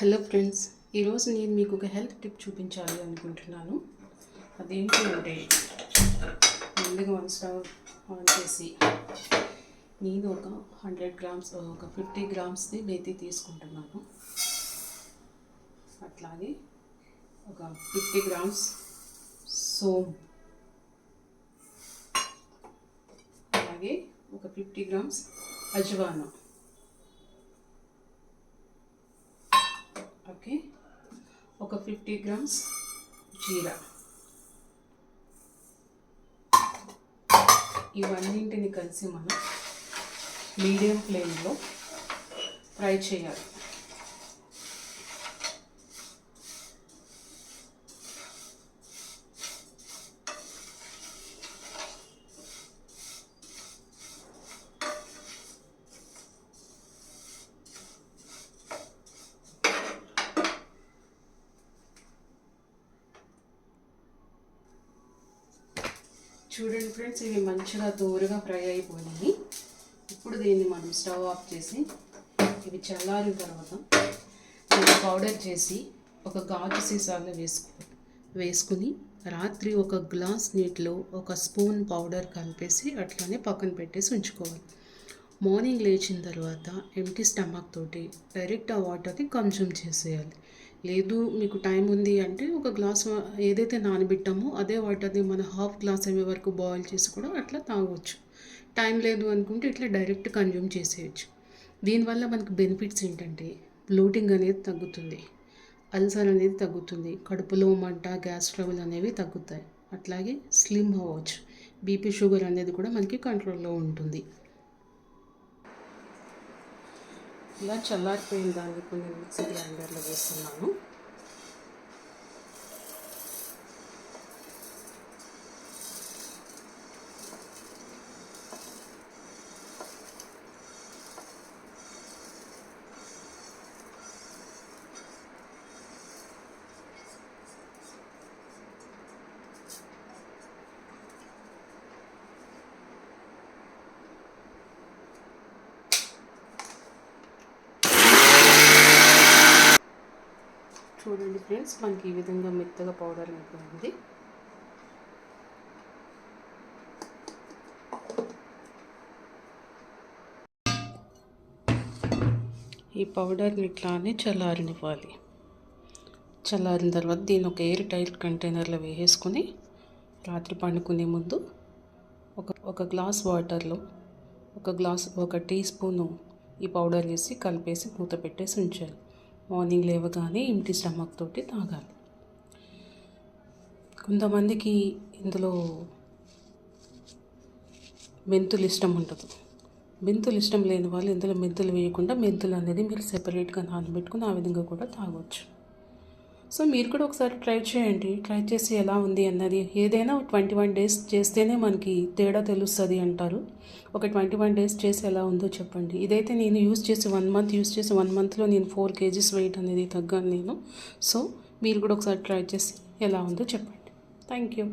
Hello friends, ఈరోజు నేను మీకు ఒక హెల్త్ టిప్ చూపించాలి అనుకుంటున్నాను. అదేంటి అంటే ముందుగా స్టవ్ ఆన్ చేసి నేను ఒక 100 గ్రామ్స్ ఒక 50 గ్రామ్స్ది మేతి తీసుకుంటున్నాను. అట్లాగే ఒక 50 గ్రామ్స్ సోమ్, అలాగే ఒక 50 గ్రామ్స్ అజ్వానా, ఓకే, ఒక 50 గ్రామ్స్ జీరా. ఇవన్నింటిని కలిసి మనం మీడియం ఫ్లేమ్లో ఫ్రై చేయాలి. చూడండి ఫ్రెండ్స్, ఇవి మంచిగా దూరగా ఫ్రై అయిపోయినాయి. ఇప్పుడు దీన్ని మనం స్టవ్ ఆఫ్ చేసి ఇవి చల్లారిన తర్వాత దీన్ని పౌడర్ చేసి ఒక గాజు సీసాలో వేసుకుని రాత్రి ఒక గ్లాస్ నీటిలో ఒక స్పూన్ పౌడర్ కలిపేసి అట్లానే పక్కన పెట్టేసి ఉంచుకోవాలి. మార్నింగ్ లేచిన తర్వాత ఎంటీ స్టమక్ తోటి డైరెక్ట్ ఆ వాటర్ని కన్జ్యూమ్ చేసేయాలి. లేదు మీకు టైం ఉంది అంటే ఒక గ్లాస్ ఏదైతే నానబెట్టామో అదే వాటర్ని మన హాఫ్ గ్లాస్ అయ్యే వరకు బాయిల్ చేసి కూడా అట్లా తాగవచ్చు. టైం లేదు అనుకుంటే ఇట్లా డైరెక్ట్ కన్జ్యూమ్ చేసేయచ్చు. దీనివల్ల మనకు బెనిఫిట్స్ ఏంటంటే బ్లోటింగ్ అనేది తగ్గుతుంది, అల్సర్ అనేది తగ్గుతుంది, కడుపులో మంట, గ్యాస్ ట్రబుల్ అనేవి తగ్గుతాయి. అట్లాగే స్లిమ్ అవ్వచ్చు, బీపీ షుగర్ అనేది కూడా మనకి కంట్రోల్లో ఉంటుంది. ఇలా చల్లారిపోయిన దాన్ని ఇప్పుడు నేను మిక్సీ గ్రైండర్లో వేస్తున్నాను. చూడండి ఫ్రెండ్స్, మనకి ఈ విధంగా మెత్తగా పౌడర్ అయిపోయింది. ఈ పౌడర్ని ఇట్లానే చల్లారనివ్వాలి. చల్లారిన తర్వాత దీన్ని ఒక ఎయిర్ టైట్ కంటైనర్లో వేసేసుకొని రాత్రి పండుకునే ముందు ఒక గ్లాస్ వాటర్లో ఒక టీ స్పూను ఈ పౌడర్ వేసి కలిపేసి మూత పెట్టేసి ఉంచాలి. మార్నింగ్ లేవగానే ఎంటీ స్టమక్ తోటి తాగాలి. కొంతమందికి ఇందులో మెంతులు ఇష్టం ఉండదు. మెంతులు ఇష్టం లేని వాళ్ళు ఇందులో మెంతులు వేయకుండా మెంతులు అనేది మీరు సెపరేట్గా నానబెట్టుకుని ఆ విధంగా కూడా తాగవచ్చు. సో మీరు కూడా ఒకసారి ట్రై చేయండి. ట్రై చేసి ఎలా ఉంది అన్నది, ఏదైనా 21 డేస్ చేస్తేనే మనకి తేడా తెలుస్తుంది అంటారు. ఒక 21 డేస్ చేసి ఎలా ఉందో చెప్పండి. ఇదైతే నేను యూజ్ చేసి 1 మంత్లో నేను 4 kgs వెయిట్ అనేది తగ్గాను నేను. సో మీరు కూడా ఒకసారి ట్రై చేసి ఎలా ఉందో చెప్పండి. Thank you.